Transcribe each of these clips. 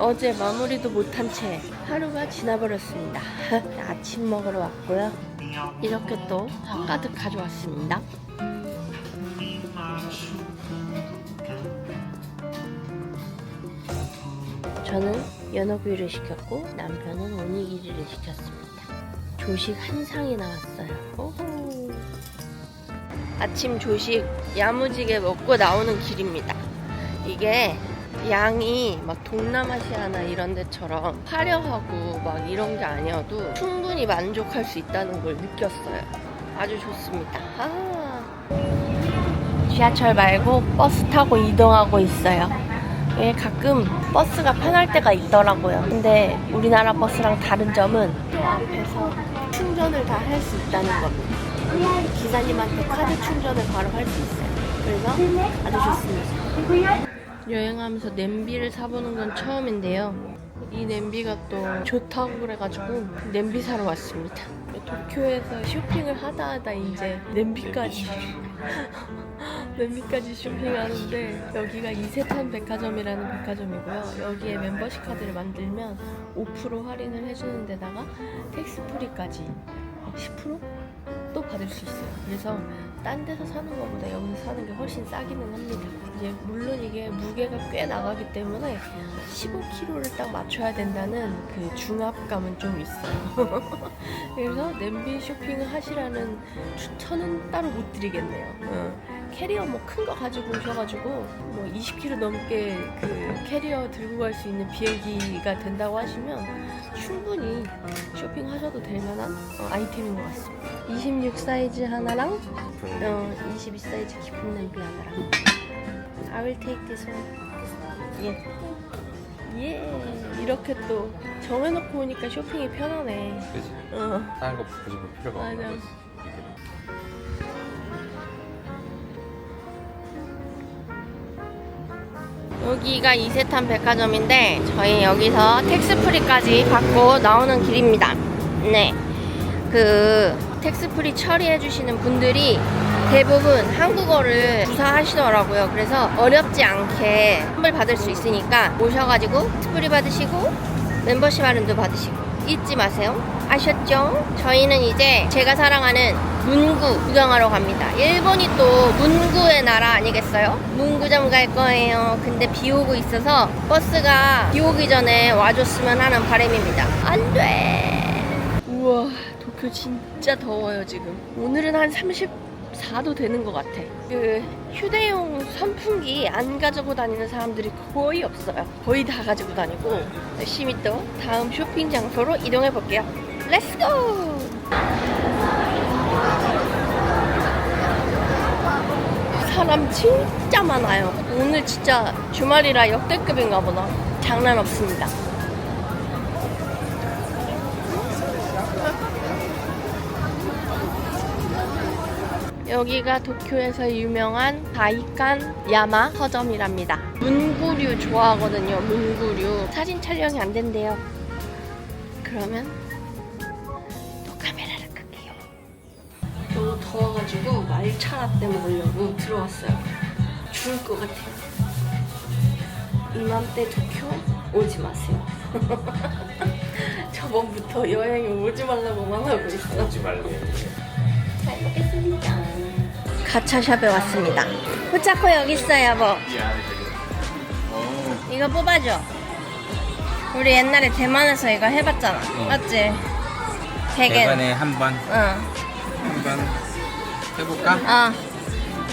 어제 마무리도 못한 채 하루가 지나버렸습니다. 아침 먹으러 왔고요. 이렇게 또 한가득 가져왔습니다. 저는 연어구이를 시켰고 남편은 오니기리를 시켰습니다. 조식 한 상이 나왔어요. 오호. 아침 조식 야무지게 먹고 나오는 길입니다. 이게 양이 막 동남아시아나 이런 데처럼 화려하고 막 이런 게 아니어도 충분히 만족할 수 있다는 걸 느꼈어요. 아주 좋습니다. 지하철 말고 버스 타고 이동하고 있어요. 예, 가끔 버스가 편할 때가 있더라고요. 근데 우리나라 버스랑 다른 점은 저 앞에서 충전을 다 할 수 있다는 겁니다. 기사님한테 카드 충전을 바로 할 수 있어요. 그래서 아주 좋습니다. 여행하면서 냄비를 사보는 건 처음인데요. 이 냄비가 또 좋다고 그래가지고 냄비 사러 왔습니다. 도쿄에서 쇼핑을 하다 이제 냄비까지 쇼핑하는데, 여기가 이세탄 백화점이라는 백화점이고요. 여기에 멤버십 카드를 만들면 5% 할인을 해주는 데다가 텍스 프리까지 10%? 또 받을 수 있어요. 그래서 딴 데서 사는 것보다 여기서 사는 게 훨씬 싸기는 합니다. 이제 물론 이게 무게가 꽤 나가기 때문에 15kg를 딱 맞춰야 된다는 그 중압감은 좀 있어요. 그래서 냄비 쇼핑을 하시라는 추천은 따로 못 드리겠네요. 캐리어 뭐 큰 거 가지고 오셔가지고 뭐 20kg 넘게 그 캐리어 들고 갈 수 있는 비행기가 된다고 하시면 충분히 쇼핑하셔도 될 만한 아이템인 것 같습니다. 26 사이즈 하나랑 22 사이즈 깊은 냄비 하나랑. I will take this one. 예. 이렇게 또 정해놓고 오니까 쇼핑이 편하네. 그치? 다른 거 굳이 볼 필요가 없는 거지. 여기가 이세탄 백화점인데 저희 여기서 텍스프리까지 받고 나오는 길입니다. 네, 그 텍스프리 처리해주시는 분들이 대부분 한국어를 구사하시더라고요. 그래서 어렵지 않게 선물 받을 수 있으니까 오셔가지고 텍스프리 받으시고 멤버십 할인도 받으시고 잊지 마세요. 아셨죠? 저희는 이제 제가 사랑하는 문구 구경하러 갑니다. 일본이 또 문구의 나라 아니겠어요? 문구점 갈 거예요. 근데 비 오고 있어서 버스가 비 오기 전에 와줬으면 하는 바람입니다. 안 돼. 우와, 도쿄 진짜 더워요 지금. 오늘은 한 34도 되는 것 같아. 그 휴대용 선풍기 안 가지고 다니는 사람들이 거의 없어요. 거의 다 가지고 다니고 열심히 또 다음 쇼핑 장소로 이동해 볼게요. 렛츠고! 사람 진짜 많아요. 오늘 진짜 주말이라 역대급인가 보다. 장난 없습니다. 여기가 도쿄에서 유명한 다이칸 야마 서점이랍니다. 문구류 좋아하거든요. 문구류. 사진 촬영이 안 된대요. 그러면 또 카메라를 끌게요. 너무 더워가지고 말차 라떼 먹으려고 들어왔어요. 죽을 것 같아요. 이맘때 도쿄 오지 마세요. 저번부터 여행에 오지 말라고만 하고 있어. 오지 말래. 잘 먹겠습니다. 가차샵에 왔습니다. 후차코 여기 있어요, 여보. 이거 뽑아줘. 우리 옛날에 대만에서 이거 해봤잖아. 맞지? 대만에 한번 해볼까?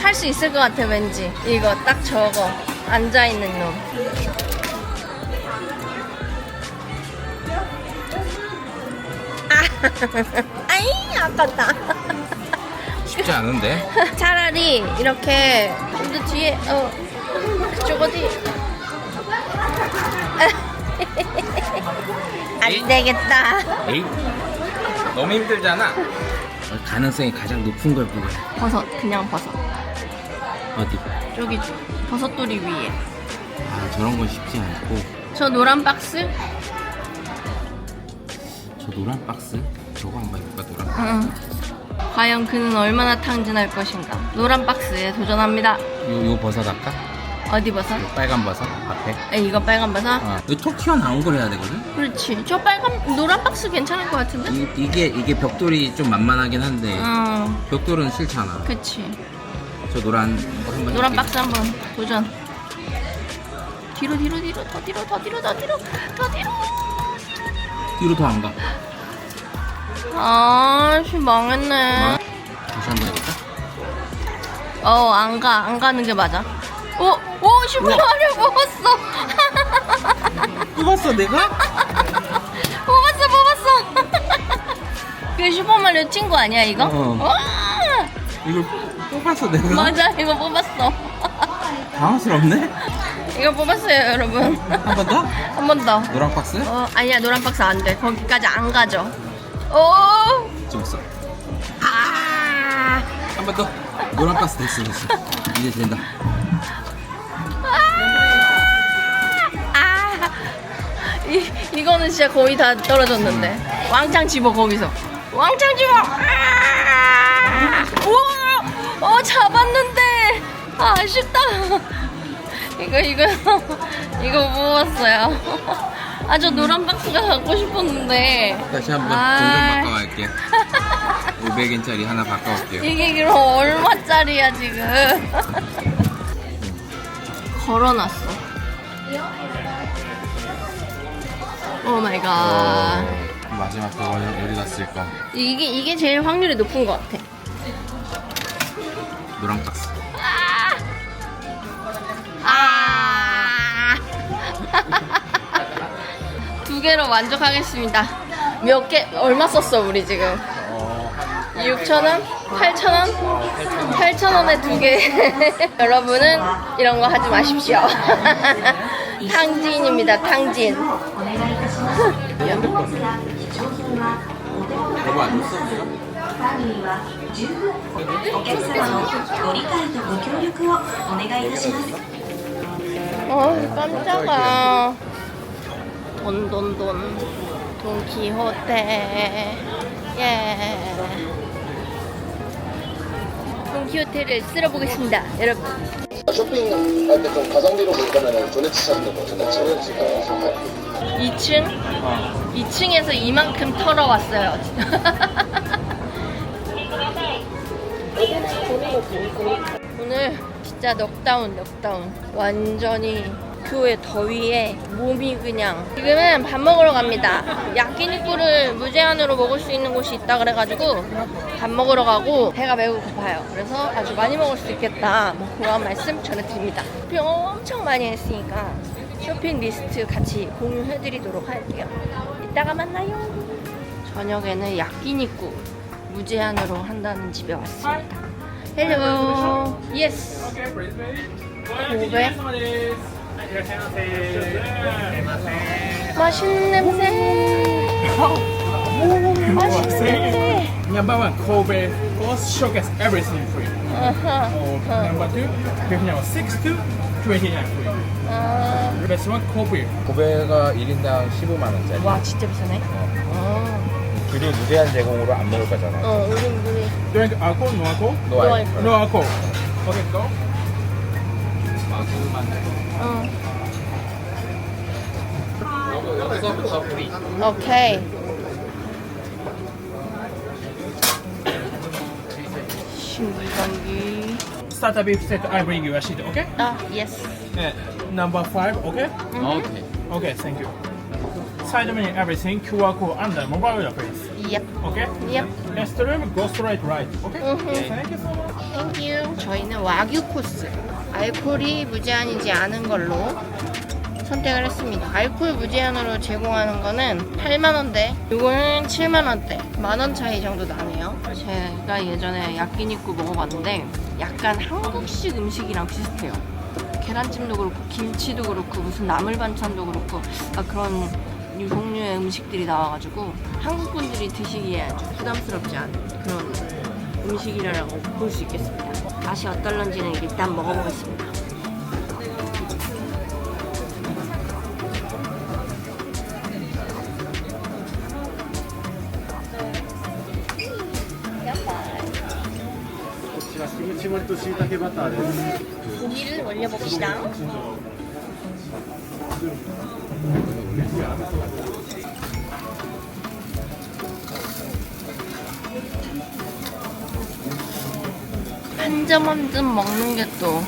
할 수 있을 것 같아, 왠지. 이거 딱 저거 앉아있는 놈. 아이, 아깝다. 쉽지 않은데? 차라리 이렇게 근데 뒤에 그쪽 어디 안 되겠다. 에이, 너무 힘들잖아. 가능성이 가장 높은 걸 보고. 버섯, 그냥 버섯. 어디? 저기 버섯돌이 위에. 아, 저런 건 쉽지 않고. 저 노란 박스? 저 노란 박스? 저거 한번 해볼까, 노란 박스? 과연 그는 얼마나 탕진할 것인가. 노란 박스에 도전합니다. 요 버섯 할까? 어디 버섯? 빨간 버섯 앞에. 이거 빨간 버섯? 이거 톡 튀어나온 걸 해야 되거든? 그렇지. 저 빨간 노란 박스 괜찮을 것 같은데? 이게 벽돌이 좀 만만하긴 한데 벽돌은 싫잖아. 그치. 저 노란 거 한번 노란 해볼게. 박스 한번 도전. 뒤로 더 뒤로 뒤로 더 안 가. 씨 망했네. 다시 한번 해볼까? 안 가는 게 맞아. 슈퍼마리오 뽑았어. 뽑았어 내가? 뽑았어. 그 슈퍼마리오 친구 아니야 이거? 와! 이걸 뽑았어 내가? 맞아, 이거 뽑았어. 당황스럽네? 이거 뽑았어요, 여러분. 한 번 더? 한 번 더. 노란 박스? 아니야, 노란 박스 안 돼. 거기까지 안 가죠. 찍었어. 한 번 더. 노란 박스 됐어. 이제 된다. 이거는 진짜 거의 다 떨어졌는데. 왕창 집어, 거기서. 왕창 집어! 우와! 잡았는데! 아쉽다. 이거 뽑았어요. 저 노란 박스가 갖고 싶었는데. 다시 한번 동전 바꿔갈게. 500엔짜리 하나 바꿔올게요. 이게 그럼 얼마짜리야 지금? 걸어놨어. 오 마이 갓. 마지막 그거는 어디 갔을까? 이게 제일 확률이 높은 것 같아. 노란 박스. 두 개로 만족하겠습니다. 몇 개, 얼마 썼어, 우리 지금? 6,000원? 8,000원? 8,000원에 두 개. 여러분은 이런 거 하지 마십시오. 탕진입니다, 탕진. 여보 안 줬어? お客様のご理解とご協力をお願いいたします。 깜짝아. 돈키호테. 예. 돈키호테를 쓸어보겠습니다, 여러분. 쇼핑할 때 좀 가성비로 볼 거면은 도네츠 찾는 거, 도네츠 지금. 2층? 2층에서 이만큼 털어왔어요. 오늘 진짜 넉다운. 완전히 그 더위에 몸이 그냥. 지금은 밥 먹으러 갑니다. 야끼니쿠를 무제한으로 먹을 수 있는 곳이 있다 그래가지고 밥 먹으러 가고 배가 매우 고파요. 그래서 아주 많이 먹을 수 있겠다, 뭐 그런 말씀 전해드립니다. 쇼핑 엄청 많이 했으니까 쇼핑 리스트 같이 공유해드리도록 할게요. 이따가 만나요. 저녁에는 야끼니쿠 무제한으로 한다는 집에 왔습니다. 헬로. 예스. 고백. 맛있는 냄새. 맛있는 냄새. Number one, Kobe first showcase everything free. Number two, Vietnam 6 to 29 free. Best one, Kobe. 고배가 1인당 15만원짜리. 와, 진짜 비싸네. 그리고 무제한 제공으로 안 먹을 거잖아. 우리. Drink alcohol, no alcohol? 너 알고. No alcohol. Okay, go. 여기서부터 프리. 오케이. 신기방기. Starter beef set, I bring you a sheet, okay? 예스. Number 5, okay? 오케이. Okay, thank you. Side menu, everything, QR code under mobile please. 옙. Okay? 옙. Next room, go straight right. Okay? Thank you so much. 땡큐. 저희는 와규 코스. 알코올이 무제한이지 않은 걸로 선택을 했습니다. 알코올 무제한으로 제공하는 거는 8만원대, 이거는 7만원대, 만원 차이 정도 나네요. 제가 예전에 야끼니쿠 먹어봤는데 약간 한국식 음식이랑 비슷해요. 계란찜도 그렇고 김치도 그렇고 무슨 나물 반찬도 그렇고 그런 종류의 음식들이 나와가지고 한국 분들이 드시기에 좀 부담스럽지 않은 그런 음식이라고 볼 수 있겠습니다. 맛이 어떨런지는 일단 먹어보겠습니다. 絞りと椎茸バターです。 고기를 올려봅시다. 한 점 한 점 먹는 게 또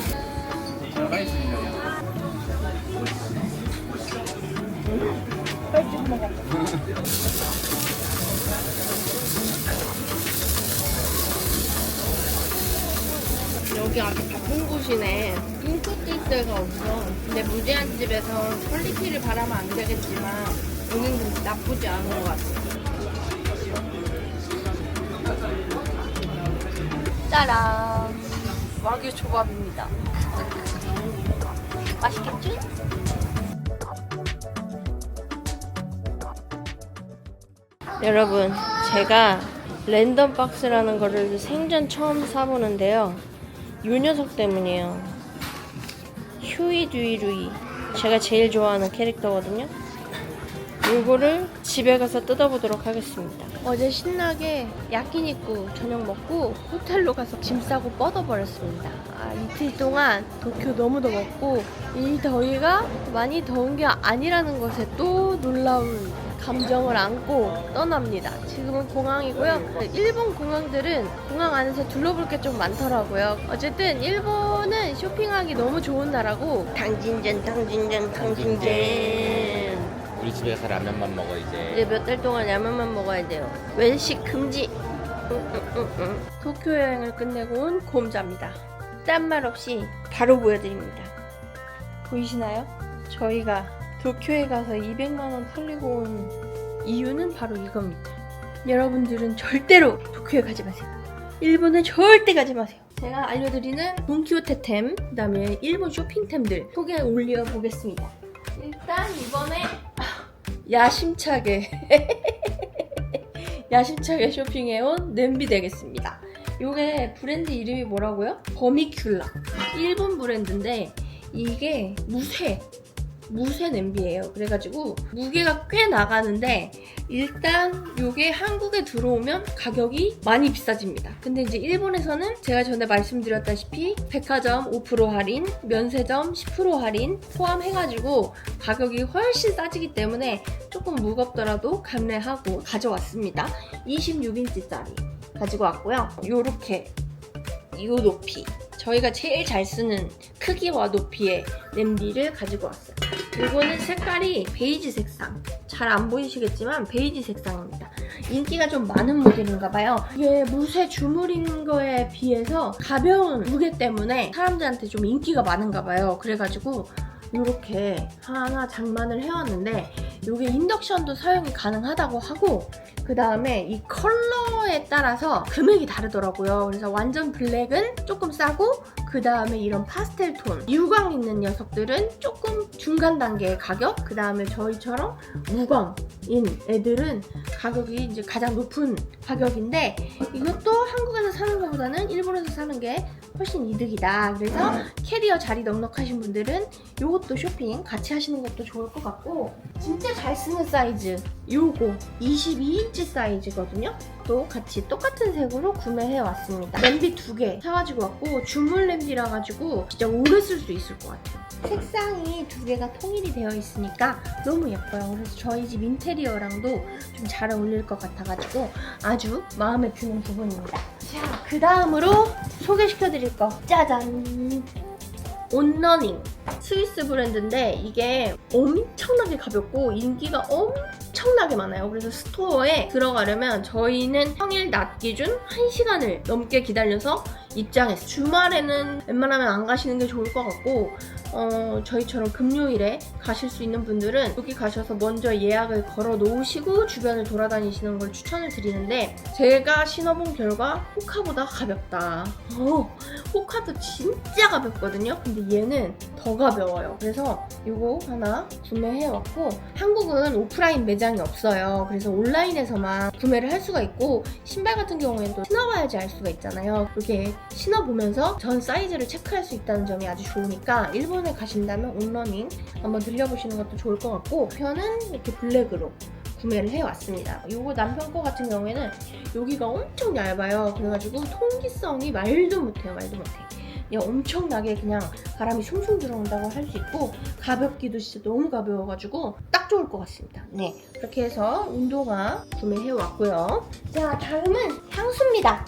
여기 아주 바쁜 곳이네. 인기 뜰 데가 없어. 근데 무제한 집에서 퀄리티를 바라면 안 되겠지만 여기는 좀 나쁘지 않은 것 같아. 짜란! 와규 초밥입니다. 맛있겠지? 여러분, 제가 랜덤 박스라는 거를 생전 처음 사보는데요. 요 녀석 때문이에요. 휴이두이루이. 제가 제일 좋아하는 캐릭터거든요. 요거를 집에 가서 뜯어보도록 하겠습니다. 어제 신나게 야끼니쿠 저녁 먹고 호텔로 가서 짐 싸고 뻗어버렸습니다. 이틀 동안 도쿄 너무 더웠고 이 더위가 많이 더운 게 아니라는 것에 또 놀라운 감정을 안고 떠납니다. 지금은 공항이고요. 일본 공항들은 공항 안에서 둘러볼 게 좀 많더라고요. 어쨌든 일본은 쇼핑하기 너무 좋은 나라고 당진전 우리 집에 가서 라면만 먹어 이제 몇 달 동안 라면만 먹어야 돼요. 외식 금지. 도쿄 여행을 끝내고 온 곰자입니다. 딴 말 없이 바로 보여드립니다. 보이시나요? 저희가 도쿄에 가서 200만원 털리고 온 이유는 바로 이겁니다. 여러분들은 절대로 도쿄에 가지 마세요. 일본에 절대 가지 마세요. 제가 알려드리는 돈키호테템, 그 다음에 일본 쇼핑템들 소개 올려보겠습니다. 일단 이번에 야심차게 쇼핑해온 냄비 되겠습니다. 요게 브랜드 이름이 뭐라고요? 버미큘라. 일본 브랜드인데 이게 무쇠 냄비예요. 그래가지고 무게가 꽤 나가는데 일단 요게 한국에 들어오면 가격이 많이 비싸집니다. 근데 이제 일본에서는 제가 전에 말씀드렸다시피 백화점 5% 할인, 면세점 10% 할인 포함해가지고 가격이 훨씬 싸지기 때문에 조금 무겁더라도 감내하고 가져왔습니다. 26인치짜리 가지고 왔고요. 요렇게 요 높이, 저희가 제일 잘 쓰는 크기와 높이의 냄비를 가지고 왔어요. 이거는 색깔이 베이지 색상. 잘 안 보이시겠지만 베이지 색상입니다. 인기가 좀 많은 모델인가 봐요. 이게 무쇠 주물인 거에 비해서 가벼운 무게 때문에 사람들한테 좀 인기가 많은가 봐요. 그래가지고 이렇게 하나 장만을 해왔는데 이게 인덕션도 사용이 가능하다고 하고 그 다음에 이 컬러에 따라서 금액이 다르더라고요. 그래서 완전 블랙은 조금 싸고 그 다음에 이런 파스텔 톤 유광 있는 녀석들은 조금 중간 단계의 가격, 그 다음에 저희처럼 무광인 애들은 가격이 이제 가장 높은 가격인데 이것도 한국에서 사는 것보다는 일본에서 사는 게 훨씬 이득이다. 그래서 캐리어 자리 넉넉하신 분들은 이것도 쇼핑 같이 하시는 것도 좋을 것 같고 진짜 잘 쓰는 사이즈 요거 22인치 사이즈거든요. 또 같이 똑같은 색으로 구매해 왔습니다. 냄비 2개 사가지고 왔고 주물 냄비라 가지고 진짜 오래 쓸 수 있을 것 같아요. 색상이 2개가 통일이 되어 있으니까 너무 예뻐요. 그래서 저희 집 인테리어랑도 좀 잘 어울릴 것 같아가지고 아주 마음에 드는 부분입니다. 자, 그 다음으로 소개시켜드릴 거 짜잔! 온러닝 스위스 브랜드인데 이게 엄청나게 가볍고 인기가 엄청나게 많아요. 그래서 스토어에 들어가려면 저희는 평일 낮 기준 1시간을 넘게 기다려서 입장했어요. 주말에는 웬만하면 안 가시는 게 좋을 것 같고 저희처럼 금요일에 가실 수 있는 분들은 여기 가셔서 먼저 예약을 걸어 놓으시고 주변을 돌아다니시는 걸 추천을 드리는데 제가 신어본 결과 호카보다 가볍다. 호카도 진짜 가볍거든요. 근데 얘는 더 가벼워요. 그래서 이거 하나 구매해왔고 한국은 오프라인 매장이 없어요. 그래서 온라인에서만 구매를 할 수가 있고 신발 같은 경우에는 또 신어봐야지 알 수가 있잖아요. 이렇게 신어보면서 전 사이즈를 체크할 수 있다는 점이 아주 좋으니까 일본에 가신다면 온러닝 한번 들려보시는 것도 좋을 것 같고 편은 이렇게 블랙으로 구매를 해왔습니다. 요거 남편 거 같은 경우에는 여기가 엄청 얇아요. 그래가지고 통기성이 말도 못해요. 그냥 엄청나게 그냥 바람이 숭숭 들어온다고 할 수 있고 가볍기도 진짜 너무 가벼워가지고 딱 좋을 것 같습니다. 네, 그렇게 해서 운동화 구매해왔고요. 자, 다음은 향수입니다.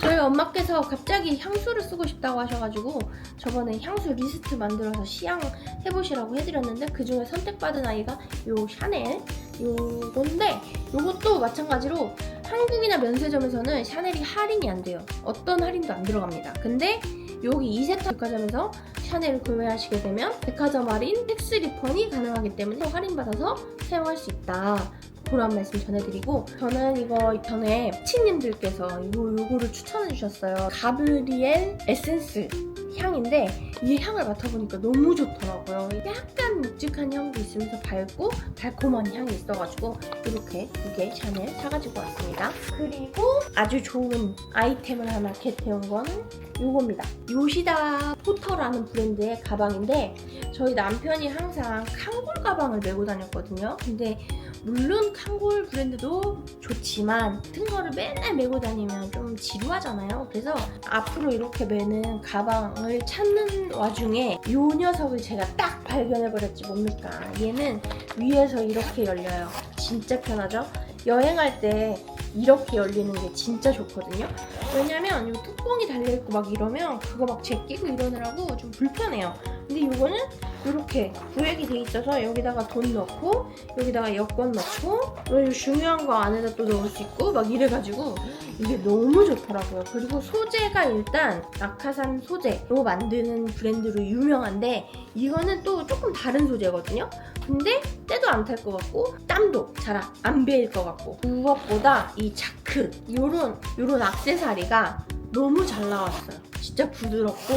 저희 엄마께서 갑자기 향수를 쓰고 싶다고 하셔가지고 저번에 향수 리스트 만들어서 시향해보시라고 해드렸는데 그중에 선택받은 아이가 요 샤넬 요건데 요것도 마찬가지로 한국이나 면세점에서는 샤넬이 할인이 안 돼요. 어떤 할인도 안 들어갑니다. 근데 여기 이세타 백화점에서 샤넬을 구매하시게 되면 백화점 할인 텍스 리펀이 가능하기 때문에 할인받아서 사용할 수 있다. 그런 말씀 전해드리고 저는 이거 전에 치님들께서 요거를 추천해 주셨어요. 가브리엘 에센스 향인데 이 향을 맡아보니까 너무 좋더라고요. 약간 묵직한 향도 있으면서 밝고 달콤한 향이 있어가지고 이렇게 2개 샤넬 사가지고 왔습니다. 그리고 아주 좋은 아이템을 하나 겟해온 건 요겁니다. 요시다 포터라는 브랜드의 가방인데 저희 남편이 항상 칸골 가방을 메고 다녔거든요. 근데 물론 칸골 브랜드도 좋지만 같은 거를 맨날 메고 다니면 좀 지루하잖아요. 그래서 앞으로 이렇게 매는 가방을 찾는 와중에 이 녀석을 제가 딱 발견해버렸지 뭡니까. 얘는 위에서 이렇게 열려요. 진짜 편하죠? 여행할 때 이렇게 열리는 게 진짜 좋거든요. 왜냐면 이 뚜껑이 달려있고 막 이러면 그거 막 제끼고 이러느라고 좀 불편해요. 근데 이거는 이렇게 구획이 돼 있어서 여기다가 돈 넣고 여기다가 여권 넣고 중요한 거 안에다 또 넣을 수 있고 막 이래가지고 이게 너무 좋더라고요. 그리고 소재가 일단 낙하산 소재로 만드는 브랜드로 유명한데 이거는 또 조금 다른 소재거든요. 근데 때도 안 탈 것 같고 땀도 잘 안 배일 것 같고 무엇보다 이 자크 요런 액세서리가 너무 잘 나왔어요. 진짜 부드럽고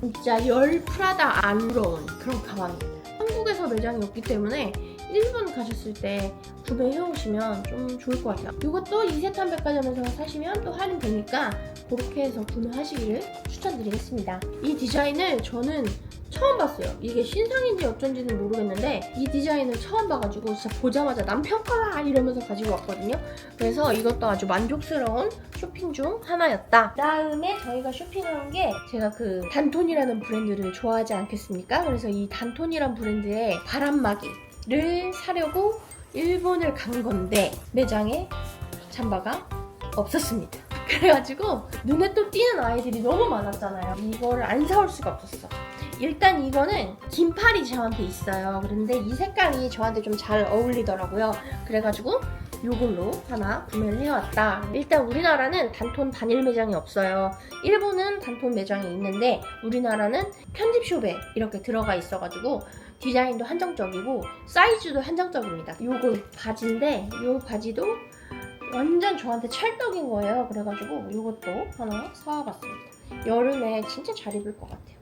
진짜 열 프라다 안 부러운 그런 가방입니다. 한국에서 매장이 없기 때문에 일본 가셨을 때 구매해오시면 좀 좋을 것 같아요. 이것도 이세탄 백화점에서 사시면 또 할인되니까 그렇게 해서 구매하시기를 추천드리겠습니다. 이 디자인을 저는 처음 봤어요. 이게 신상인지 어쩐지는 모르겠는데 이 디자인을 처음 봐가지고 진짜 보자마자 남편 거라 이러면서 가지고 왔거든요. 그래서 이것도 아주 만족스러운 쇼핑 중 하나였다. 다음에 저희가 쇼핑한 게 제가 그 단톤이라는 브랜드를 좋아하지 않겠습니까? 그래서 이 단톤이란 브랜드의 바람막이를 사려고 일본을 간 건데 매장에 잠바가 없었습니다. 그래가지고 눈에 또 띄는 아이들이 너무 많았잖아요. 이거를 안 사올 수가 없었어. 일단 이거는 긴팔이 저한테 있어요. 그런데 이 색깔이 저한테 좀 잘 어울리더라고요. 그래가지고 이걸로 하나 구매를 해왔다. 일단 우리나라는 단톤 단일 매장이 없어요. 일본은 단톤 매장이 있는데 우리나라는 편집숍에 이렇게 들어가 있어가지고 디자인도 한정적이고 사이즈도 한정적입니다. 요거 바지인데 이 바지도 완전 저한테 찰떡인 거예요. 그래가지고 이것도 하나 사와봤습니다. 여름에 진짜 잘 입을 것 같아요.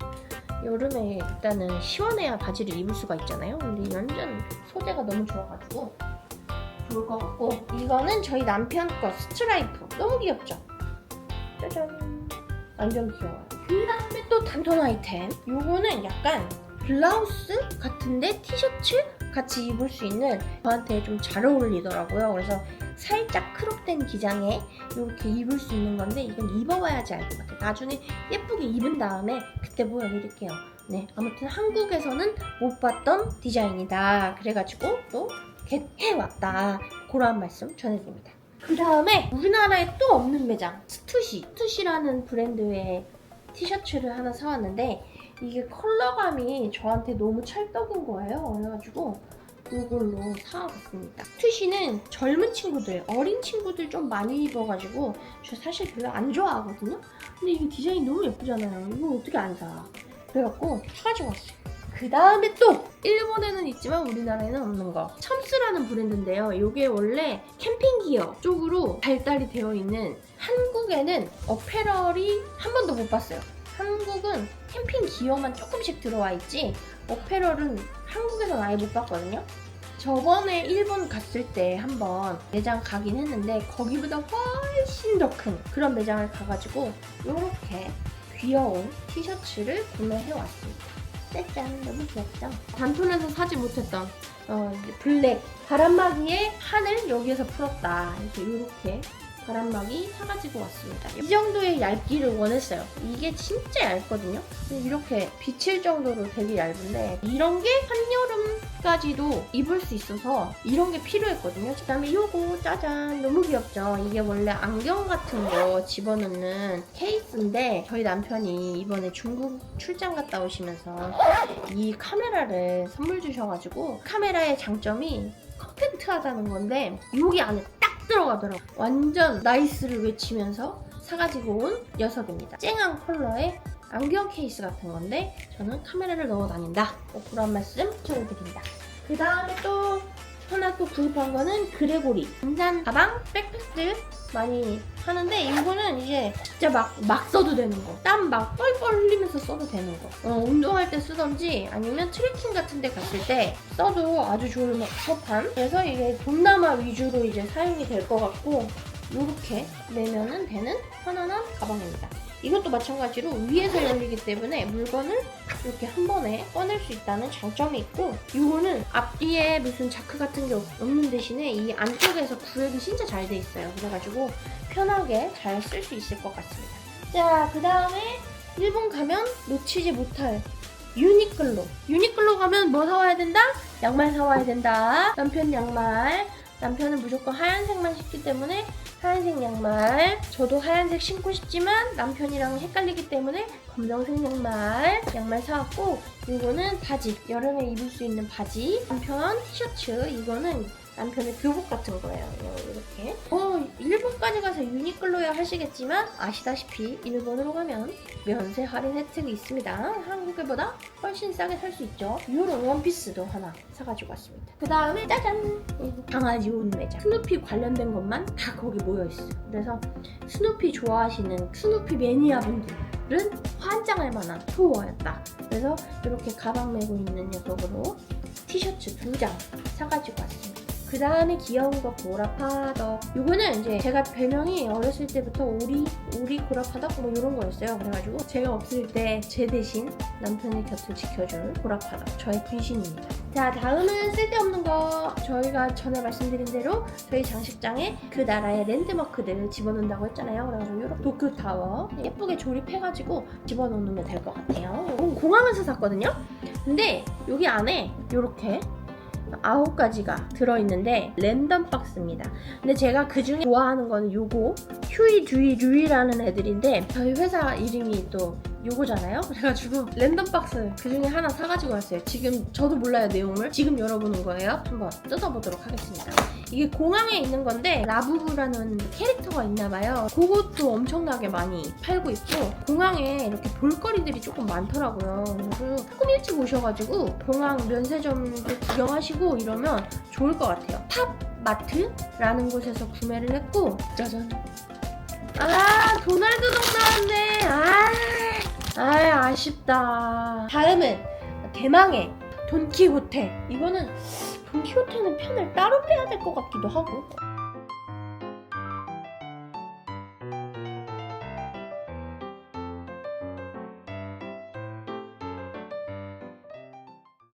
여름에 일단은 시원해야 바지를 입을 수가 있잖아요. 근데 완전 소재가 너무 좋아가지고 좋을 것 같고 이거는 저희 남편 거 스트라이프 너무 귀엽죠? 짜잔 완전 귀여워요. 그 다음에 또 단톤 아이템 요거는 약간 블라우스 같은데 티셔츠 같이 입을 수 있는 저한테 좀 잘 어울리더라고요. 그래서 살짝 크롭된 기장에 이렇게 입을 수 있는 건데 이건 입어봐야지 알 것 같아요. 나중에 예쁘게 입은 다음에 그때 보여드릴게요. 네, 아무튼 한국에서는 못 봤던 디자인이다. 그래가지고 또 겟해왔다. 그런 말씀 전해드립니다. 그 다음에 우리나라에 또 없는 매장 스투시라는 브랜드의 티셔츠를 하나 사왔는데 이게 컬러감이 저한테 너무 찰떡인 거예요. 그래가지고 이걸로 사와봤습니다. 스투시는 젊은 친구들, 어린 친구들 좀 많이 입어가지고 저 사실 별로 안 좋아하거든요. 근데 이게 디자인 너무 예쁘잖아요. 이거 어떻게 안 사? 그래갖고 사가지고 왔어요. 그 다음에 또 일본에는 있지만 우리나라에는 없는 거 첨스라는 브랜드인데요. 이게 원래 캠핑 기어 쪽으로 발달이 되어 있는 한국에는 어페럴이 한 번도 못 봤어요. 한국은 캠핑 기어만 조금씩 들어와 있지 어페럴은 한국에서는 아예 못 봤거든요. 저번에 일본 갔을 때 한번 매장 가긴 했는데 거기보다 훨씬 더 큰 그런 매장을 가가지고 이렇게 귀여운 티셔츠를 구매해왔습니다. 짜잔 너무 귀엽죠? 단톤에서 사지 못했던 이제 블랙 바람막이에 판을 여기에서 풀었다. 그래서 이렇게 바람막이 사가지고 왔습니다. 이 정도의 얇기를 원했어요. 이게 진짜 얇거든요. 이렇게 비칠 정도로 되게 얇은데 이런 게 한여름까지도 입을 수 있어서 이런 게 필요했거든요. 그 다음에 요거 짜잔 너무 귀엽죠? 이게 원래 안경 같은 거 집어넣는 케이스인데 저희 남편이 이번에 중국 출장 갔다 오시면서 이 카메라를 선물 주셔가지고 카메라의 장점이 컴팩트하다는 건데 여기 안에 딱 들어가더라고요. 완전 나이스를 외치면서 사가지고 온 녀석입니다. 쨍한 컬러의 안경 케이스 같은 건데 저는 카메라를 넣어 다닌다. 그런 말씀 전해드립니다. 그 다음에 또 하나 또 구입한 거는 그레고리 등산 가방 백팩들 많이 하는데 이거는 이제 진짜 막 써도 되는 거. 땀 막 뻘뻘 흘리면서 써도 되는 거. 운동할 때 쓰던지 아니면 트레킹 같은 데 갔을 때 써도 아주 좋은 법한. 그래서 이게 동남아 위주로 이제 사용이 될 것 같고 이렇게 내면은 되는 편안한 가방입니다. 이것도 마찬가지로 위에서 열리기 때문에 물건을 이렇게 한 번에 꺼낼 수 있다는 장점이 있고 이거는 앞뒤에 무슨 자크 같은 게 없는 대신에 이 안쪽에서 구획이 진짜 잘 돼 있어요. 그래가지고 편하게 잘 쓸 수 있을 것 같습니다. 자, 그 다음에 일본 가면 놓치지 못할 유니클로. 유니클로 가면 뭐 사와야 된다? 양말 사와야 된다. 남편 양말. 남편은 무조건 하얀색만 신기 때문에 하얀색 양말. 저도 하얀색 신고 싶지만 남편이랑 헷갈리기 때문에 검정색 양말 사왔고 이거는 바지. 여름에 입을 수 있는 바지. 남편 티셔츠. 이거는 남편의 교복 같은 거예요. 이렇게. 일본까지 가서 유니클로야 하시겠지만 아시다시피 일본으로 가면 면세 할인 혜택이 있습니다. 한국에보다 훨씬 싸게 살 수 있죠. 이런 원피스도 하나 사가지고 왔습니다. 그 다음에 짜잔! 강아지 옷 매장. 스누피 관련된 것만 다 거기 모여있어요. 그래서 스누피 좋아하시는 스누피 매니아분들은 환장할 만한 투어였다. 그래서 이렇게 가방 메고 있는 녀석으로 티셔츠 2장 사가지고 왔습니다. 그 다음에 귀여운 거 고라파덕. 요거는 이제 제가 별명이 어렸을 때부터 오리 고라파덕 뭐 이런 거였어요. 그래가지고 제가 없을 때 제 대신 남편의 곁을 지켜줄 고라파덕. 저의 분신입니다. 자, 다음은 쓸데없는 거. 저희가 전에 말씀드린 대로 저희 장식장에 그 나라의 랜드마크들을 집어넣는다고 했잖아요. 그래가지고 이렇게 도쿄타워 예쁘게 조립해가지고 집어넣으면 될 것 같아요. 이건 공항에서 샀거든요. 근데 여기 안에 이렇게 9가지가 들어있는데 랜덤 박스입니다. 근데 제가 그중에 좋아하는 거는 요거 휴이 듀이 류이라는 애들인데 저희 회사 이름이 또 요거잖아요. 그래가지고 랜덤 박스 그중에 하나 사가지고 왔어요. 지금 저도 몰라요, 내용을. 지금 열어보는 거예요. 한번 뜯어보도록 하겠습니다. 이게 공항에 있는 건데 라부부라는 캐릭터가 있나봐요. 그것도 엄청나게 많이 팔고 있고 공항에 이렇게 볼거리들이 조금 많더라고요. 그래서 조금 일찍 오셔가지고 공항 면세점도 구경하시고 이러면 좋을 것 같아요. 팝마트라는 곳에서 구매를 했고 짜잔. 도날드동 나왔네. 아쉽다. 다음은 대망의 돈키호테. 이거는 돈키호테는 편을 따로 빼야 될 것 같기도 하고